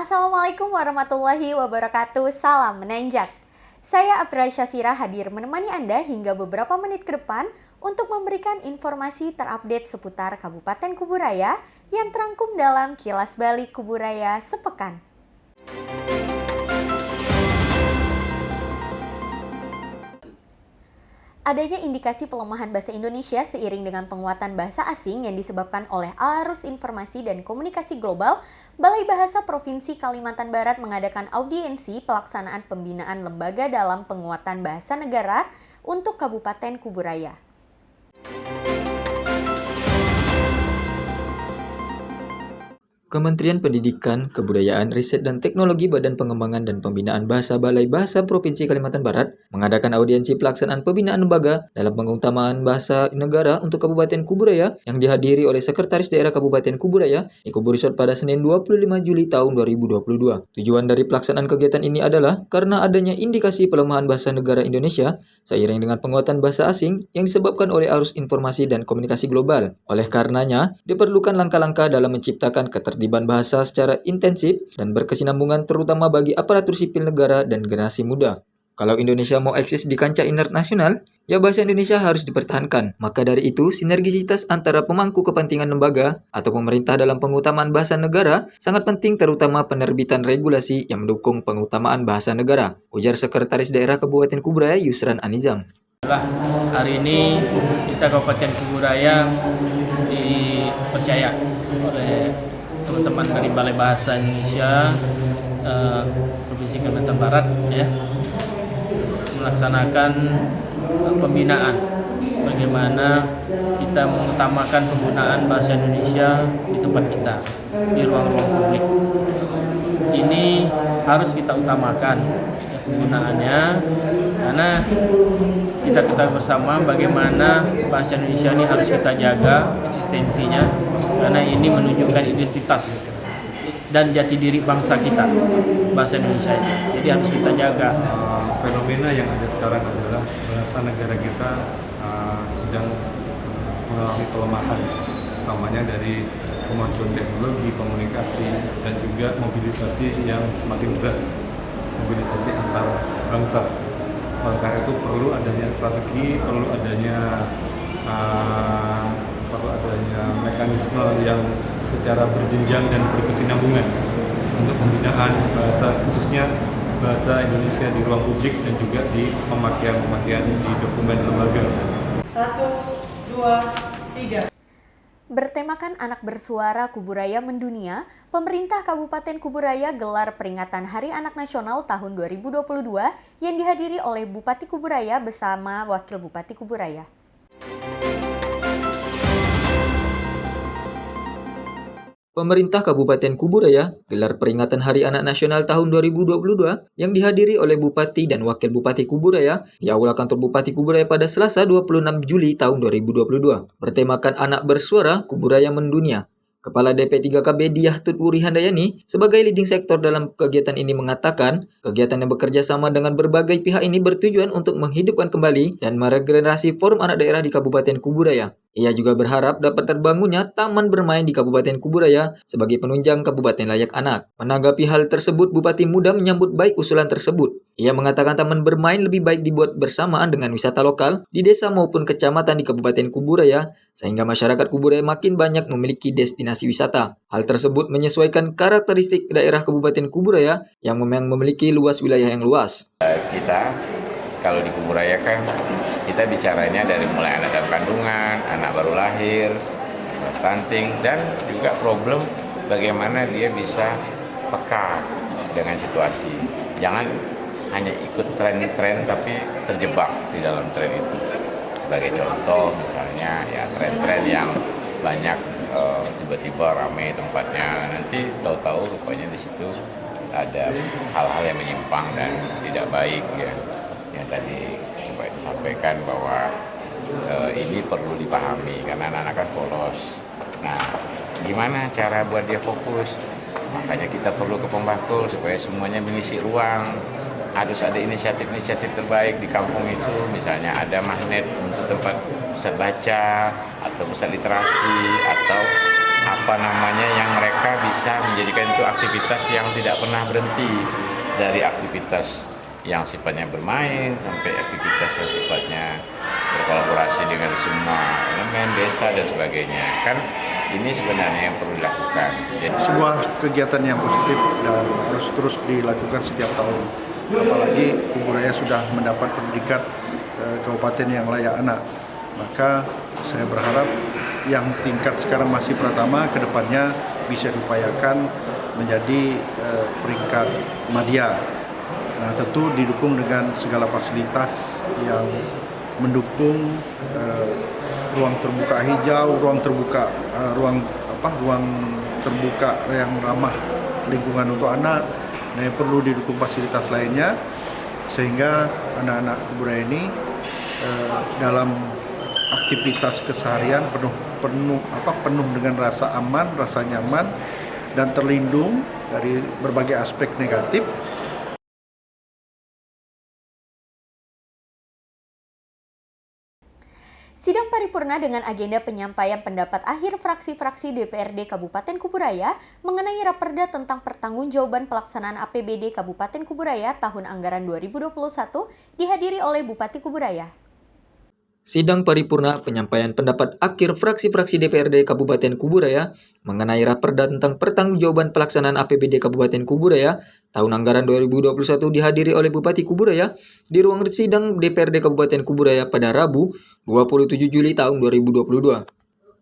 Assalamualaikum warahmatullahi wabarakatuh. Salam menanjak. Saya April Syafira hadir menemani Anda hingga beberapa menit ke depan untuk memberikan informasi terupdate seputar Kabupaten Kuburaya yang terangkum dalam Kilas Balik Kuburaya sepekan. Adanya indikasi pelemahan bahasa Indonesia seiring dengan penguatan bahasa asing yang disebabkan oleh arus informasi dan komunikasi global, Balai Bahasa Provinsi Kalimantan Barat mengadakan audiensi pelaksanaan pembinaan lembaga dalam penguatan bahasa negara untuk Kabupaten Kuburaya. Kementerian Pendidikan, Kebudayaan, Riset dan Teknologi Badan Pengembangan dan Pembinaan Bahasa Balai Bahasa Provinsi Kalimantan Barat mengadakan audiensi pelaksanaan pembinaan lembaga dalam pengutamaan bahasa negara untuk Kabupaten Kuburaya yang dihadiri oleh Sekretaris Daerah Kabupaten Kuburaya di Kubu Resort pada Senin 25 Juli tahun 2022. Tujuan dari pelaksanaan kegiatan ini adalah karena adanya indikasi pelemahan bahasa negara Indonesia seiring dengan penguatan bahasa asing yang disebabkan oleh arus informasi dan komunikasi global. Oleh karenanya, diperlukan langkah-langkah dalam menciptakan ketertiban bahasa secara intensif dan berkesinambungan terutama bagi aparatur sipil negara dan generasi muda. Kalau Indonesia mau eksis di kancah internasional, ya bahasa Indonesia harus dipertahankan. Maka dari itu, sinergisitas antara pemangku kepentingan lembaga atau pemerintah dalam pengutamaan bahasa negara sangat penting, terutama penerbitan regulasi yang mendukung pengutamaan bahasa negara, ujar Sekretaris Daerah Kabupaten Kuburaya Yusran Anizam. Hari ini kita Kabupaten Kuburaya dipercaya oleh teman-teman dari Balai Bahasa Indonesia Provinsi Kalimantan Barat melaksanakan pembinaan bagaimana kita mengutamakan penggunaan bahasa Indonesia di tempat kita, di ruang-ruang publik. Ini harus kita utamakan penggunaannya, karena kita ketahui bersama bagaimana bahasa Indonesia ini harus kita jaga eksistensinya, karena ini menunjukkan identitas dan jati diri bangsa kita, bahasa Indonesia ini. Jadi harus kita jaga. Fenomena yang ada sekarang adalah bahasa negara kita sedang mengalami pelemahan, utamanya dari kemajuan teknologi, komunikasi, dan juga mobilisasi yang semakin deras, mobilisasi antar bangsa. Oleh karena itu perlu adanya strategi, perlu adanya mekanisme yang secara berjenjang dan berkesinambungan untuk pembinaan bahasa, khususnya bahasa Indonesia di ruang publik dan juga di pemakaian di dokumen lembaga. 1, 2, 3. Bertemakan Anak Bersuara Kuburaya Mendunia, pemerintah Kabupaten Kuburaya gelar peringatan Hari Anak Nasional tahun 2022 yang dihadiri oleh Bupati Kuburaya bersama Wakil Bupati Kuburaya. Pemerintah Kabupaten Kuburaya gelar peringatan Hari Anak Nasional tahun 2022 yang dihadiri oleh Bupati dan Wakil Bupati Kuburaya di Aula Kantor Bupati Kuburaya pada Selasa 26 Juli tahun 2022. Bertemakan Anak Bersuara Kuburaya Mendunia. Kepala DP3KB Diah Tutwuri Handayani sebagai leading sektor dalam kegiatan ini mengatakan, kegiatan yang bekerja sama dengan berbagai pihak ini bertujuan untuk menghidupkan kembali dan meregenerasi forum anak daerah di Kabupaten Kuburaya. Ia juga berharap dapat terbangunnya taman bermain di Kabupaten Kuburaya sebagai penunjang kabupaten layak anak. Menanggapi hal tersebut, Bupati Muda menyambut baik usulan tersebut. Ia mengatakan taman bermain lebih baik dibuat bersamaan dengan wisata lokal di desa maupun kecamatan di Kabupaten Kuburaya, sehingga masyarakat Kuburaya makin banyak memiliki destinasi wisata. Hal tersebut menyesuaikan karakteristik daerah Kabupaten Kuburaya yang memang memiliki luas wilayah yang luas. Kita kalau di Kuburaya kan kita bicaranya dari mulai anak dalam kandungan, anak baru lahir, stunting, dan juga problem bagaimana dia bisa peka dengan situasi. Jangan hanya ikut tren-tren tapi terjebak di dalam tren itu. Sebagai contoh misalnya ya tren-tren yang banyak tiba-tiba ramai tempatnya, nanti tahu-tahu rupanya di situ ada hal-hal yang menyimpang dan tidak baik ya. Yang tadi Pak disampaikan bahwa ini perlu dipahami karena anak-anak kan polos. Nah, gimana cara buat dia fokus? Makanya kita perlu ke Pembakul supaya semuanya mengisi ruang. Harus ada inisiatif-inisiatif terbaik di kampung itu, misalnya ada magnet untuk tempat pusat baca atau pusat literasi atau yang mereka bisa menjadikan itu aktivitas yang tidak pernah berhenti, dari aktivitas yang sifatnya bermain sampai aktivitas yang sifatnya berkolaborasi dengan semua elemen desa dan sebagainya. Kan ini sebenarnya yang perlu dilakukan. Sebuah kegiatan yang positif dan harus terus dilakukan setiap tahun. Apalagi Kuburaya sudah mendapat predikat kabupaten yang layak anak. Maka saya berharap yang tingkat sekarang masih Pratama, kedepannya bisa diupayakan menjadi peringkat madya. Nah, tentu didukung dengan segala fasilitas yang mendukung ruang terbuka hijau, ruang terbuka yang ramah lingkungan untuk anak. Nah, yang perlu didukung fasilitas lainnya sehingga anak-anak Kuburaya ini dalam aktivitas keseharian penuh dengan rasa aman, rasa nyaman dan terlindung dari berbagai aspek negatif. Sidang paripurna dengan agenda penyampaian pendapat akhir fraksi-fraksi DPRD Kabupaten Kuburaya mengenai Raperda tentang pertanggungjawaban pelaksanaan APBD Kabupaten Kuburaya tahun anggaran 2021 dihadiri oleh Bupati Kuburaya. Sidang paripurna penyampaian pendapat akhir fraksi-fraksi DPRD Kabupaten Kuburaya mengenai Raperda tentang pertanggungjawaban pelaksanaan APBD Kabupaten Kuburaya tahun anggaran 2021 dihadiri oleh Bupati Kuburaya di ruang sidang DPRD Kabupaten Kuburaya pada Rabu 27 Juli tahun 2022.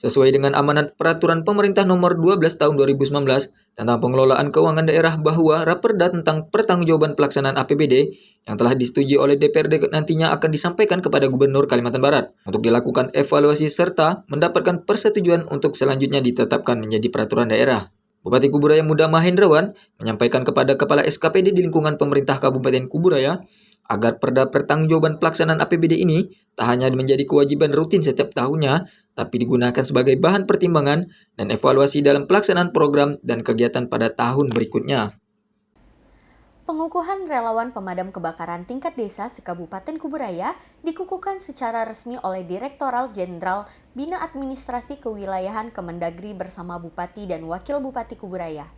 Sesuai dengan amanat Peraturan Pemerintah Nomor 12 Tahun 2019 tentang pengelolaan keuangan daerah bahwa Raperda tentang pertanggungjawaban pelaksanaan APBD yang telah disetujui oleh DPRD nantinya akan disampaikan kepada Gubernur Kalimantan Barat untuk dilakukan evaluasi serta mendapatkan persetujuan untuk selanjutnya ditetapkan menjadi peraturan daerah. Bupati Kuburaya Muda Mahendrawan menyampaikan kepada Kepala SKPD di lingkungan pemerintah Kabupaten Kuburaya agar perda pertanggungjawaban pelaksanaan APBD ini tak hanya menjadi kewajiban rutin setiap tahunnya, tapi digunakan sebagai bahan pertimbangan dan evaluasi dalam pelaksanaan program dan kegiatan pada tahun berikutnya. Pengukuhan relawan pemadam kebakaran tingkat desa se-Kabupaten Kuburaya dikukuhkan secara resmi oleh Direktorat Jenderal Bina Administrasi Kewilayahan Kemendagri bersama Bupati dan Wakil Bupati Kuburaya.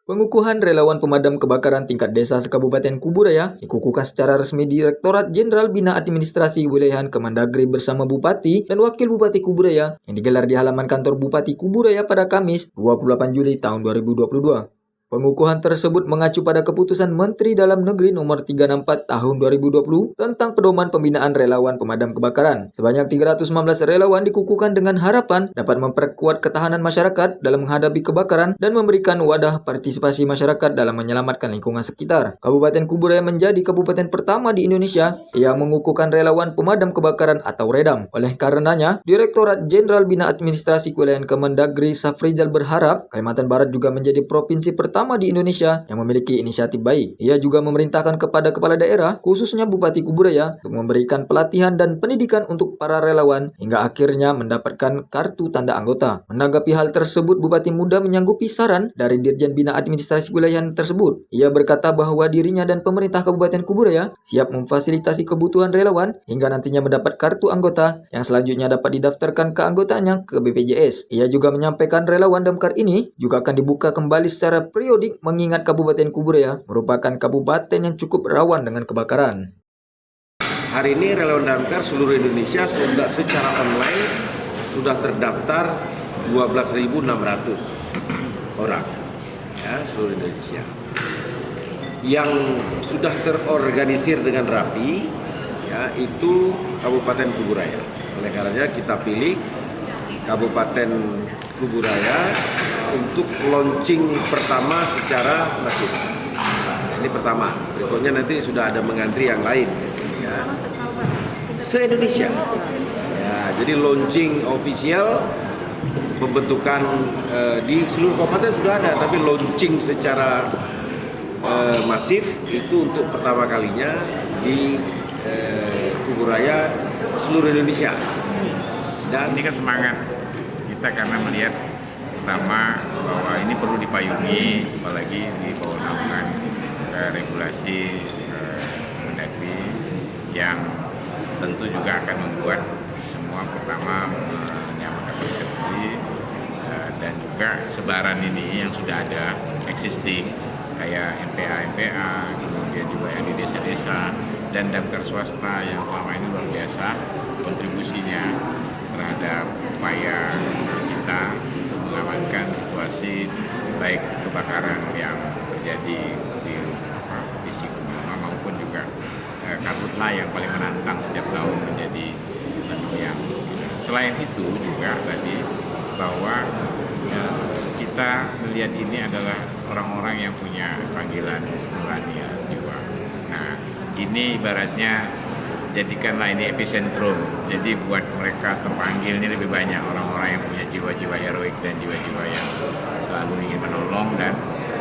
Pengukuhan relawan pemadam kebakaran tingkat desa se-Kabupaten Kuburaya dikukuhkan secara resmi Direktorat Jenderal Bina Administrasi Kewilayahan Kemendagri bersama Bupati dan Wakil Bupati Kuburaya yang digelar di halaman kantor Bupati Kuburaya pada Kamis 28 Juli tahun 2022. Pengukuhan tersebut mengacu pada keputusan Menteri Dalam Negeri Nomor 364 Tahun 2020 tentang pedoman pembinaan relawan pemadam kebakaran. Sebanyak 319 relawan dikukuhkan dengan harapan dapat memperkuat ketahanan masyarakat dalam menghadapi kebakaran dan memberikan wadah partisipasi masyarakat dalam menyelamatkan lingkungan sekitar. Kabupaten Kuburaya menjadi kabupaten pertama di Indonesia yang mengukuhkan relawan pemadam kebakaran atau REDAM. Oleh karenanya, Direktorat Jenderal Bina Administrasi Kewilayahan Kemendagri Safrizal berharap Kalimantan Barat juga menjadi provinsi pertama di Indonesia yang memiliki inisiatif baik. Ia juga memerintahkan kepada kepala daerah, khususnya Bupati Kuburaya, untuk memberikan pelatihan dan pendidikan untuk para relawan hingga akhirnya mendapatkan kartu tanda anggota. Menanggapi hal tersebut, Bupati Muda menyanggupi saran dari Dirjen Bina Administrasi Kewilayahan tersebut. Ia berkata bahwa dirinya dan pemerintah Kabupaten Kuburaya siap memfasilitasi kebutuhan relawan hingga nantinya mendapat kartu anggota yang selanjutnya dapat didaftarkan keanggotaannya ke BPJS. Ia juga menyampaikan relawan damkar ini juga akan dibuka kembali secara periodik mengingat Kabupaten Kuburaya merupakan kabupaten yang cukup rawan dengan kebakaran. Hari ini relawan damkar seluruh Indonesia sudah secara online sudah terdaftar 12.600 orang ya, seluruh Indonesia. Yang sudah terorganisir dengan rapi ya, itu Kabupaten Kuburaya. Oleh karenanya kita pilih Kabupaten Kuburaya untuk launching pertama secara masif. Ini pertama, berikutnya nanti sudah ada mengantri yang lain ya. Se-Indonesia ya, jadi launching official pembentukan di seluruh kabupaten sudah ada, tapi launching secara masif itu untuk pertama kalinya di Kuburaya seluruh Indonesia. Dan ini kan semangat kita karena melihat pertama bahwa ini perlu dipayungi, apalagi di bawah naungan regulasi Mendagri yang tentu juga akan membuat semua pertama menyamakan persepsi dan juga sebaran ini yang sudah ada existing kayak MPA, kemudian juga yang di desa-desa dan damkar swasta yang selama ini luar biasa kontribusinya terhadap upaya kita untuk mengamankan situasi baik kebakaran yang terjadi di Sikumama maupun juga karhutla yang paling menantang setiap tahun menjadi yang selain itu juga tadi bahwa kita melihat ini adalah orang-orang yang punya panggilan nurani jiwa. Nah, ini ibaratnya jadikanlah ini epicentrum. Jadi buat mereka terpanggil ini lebih banyak orang-orang yang punya jiwa-jiwa heroik dan jiwa-jiwa yang selalu ingin menolong dan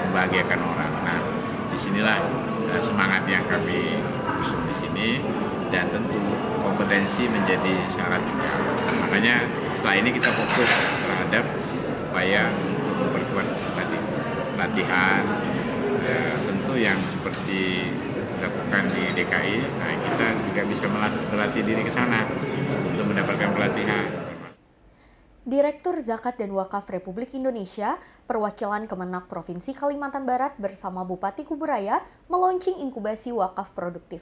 membahagiakan orang. Nah, disinilah semangat yang kami usung di sini dan tentu kompetensi menjadi syarat juga. Makanya setelah ini kita fokus terhadap upaya untuk memperkuat latihan tentu yang seperti dilakukan di DKI. Nah, kita juga bisa melatih diri ke sana untuk mendapatkan pelatihan. Direktur Zakat dan Wakaf Republik Indonesia, perwakilan Kemenak Provinsi Kalimantan Barat bersama Bupati Kuburaya meluncing inkubasi wakaf produktif.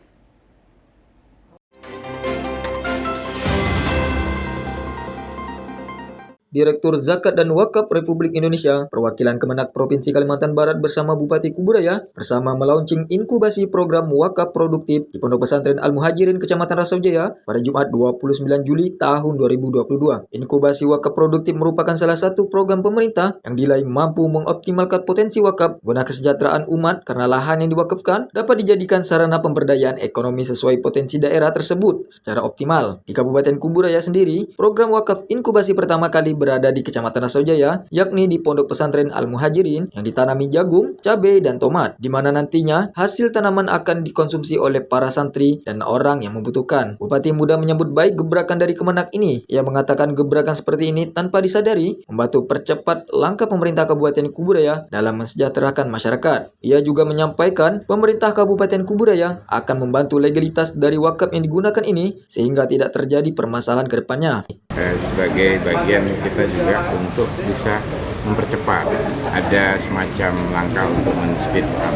Direktur Zakat dan Wakaf Republik Indonesia, perwakilan Kemenak Provinsi Kalimantan Barat bersama Bupati Kuburaya bersama melaunching inkubasi program wakaf produktif di Pondok Pesantren Al-Muhajirin Kecamatan Rasojaya pada Jumat 29 Juli tahun 2022. Inkubasi wakaf produktif merupakan salah satu program pemerintah yang dinilai mampu mengoptimalkan potensi wakaf guna kesejahteraan umat karena lahan yang diwakafkan dapat dijadikan sarana pemberdayaan ekonomi sesuai potensi daerah tersebut secara optimal. Di Kabupaten Kuburaya sendiri, program wakaf inkubasi pertama kali berada di Kecamatan Rasojaya, yakni di Pondok Pesantren Al-Muhajirin yang ditanami jagung, cabai, dan tomat, di mana nantinya hasil tanaman akan dikonsumsi oleh para santri dan orang yang membutuhkan. Bupati Muda menyambut baik gebrakan dari Kemenak ini. Ia mengatakan gebrakan seperti ini tanpa disadari membantu percepat langkah pemerintah Kabupaten Kuburaya dalam mensejahterakan masyarakat. Ia juga menyampaikan pemerintah Kabupaten Kuburaya akan membantu legalitas dari wakaf yang digunakan ini sehingga tidak terjadi permasalahan ke depannya. Sebagai bagian kita juga untuk bisa mempercepat ada semacam langkah untuk men-speed up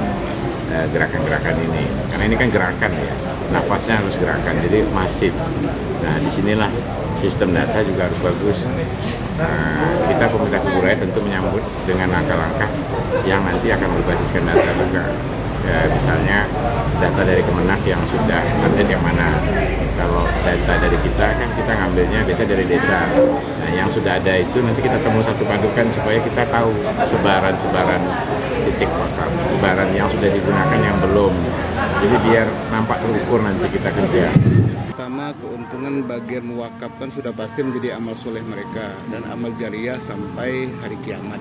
gerakan-gerakan ini karena ini kan gerakan ya, nafasnya harus gerakan jadi masif. Nah, disinilah sistem data juga harus bagus. Kita pemerintah Kuburaya tentu menyambut dengan langkah-langkah yang nanti akan berbasiskan data juga. Ya, misalnya data dari Kemenak yang sudah update yang mana. Kalau data dari kita kan kita ngambilnya biasa dari desa. Nah, yang sudah ada itu nanti kita temu satu padukan supaya kita tahu sebaran-sebaran titik wakaf, sebaran yang sudah digunakan yang belum. Jadi biar nampak terukur nanti kita kerja. Pertama, keuntungan bagian mewakafkan sudah pasti menjadi amal soleh mereka dan amal jariah sampai hari kiamat.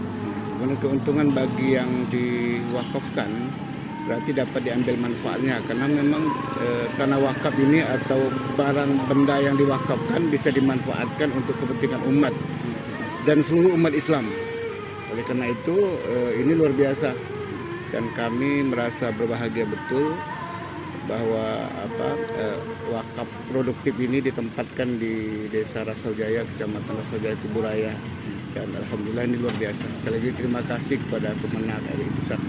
Kemudian keuntungan bagi yang diwakafkan berarti dapat diambil manfaatnya karena memang tanah wakaf ini atau barang benda yang diwakafkan bisa dimanfaatkan untuk kepentingan umat dan seluruh umat Islam. Oleh karena itu ini luar biasa dan kami merasa berbahagia betul bahwa wakaf produktif ini ditempatkan di Desa Rasojaya, Kecamatan Rasojaya, Kuburaya, dan alhamdulillah ini luar biasa. Sekali lagi terima kasih kepada Kemenak MUI Pusat.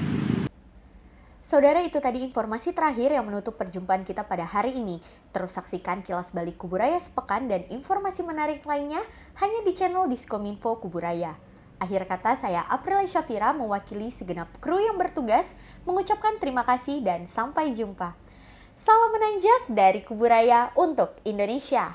Saudara, itu tadi informasi terakhir yang menutup perjumpaan kita pada hari ini. Terus saksikan Kilas Balik Kuburaya sepekan dan informasi menarik lainnya hanya di channel Diskominfo Kuburaya. Akhir kata, saya Aprilia Syafira mewakili segenap kru yang bertugas mengucapkan terima kasih dan sampai jumpa. Salam menanjak dari Kuburaya untuk Indonesia.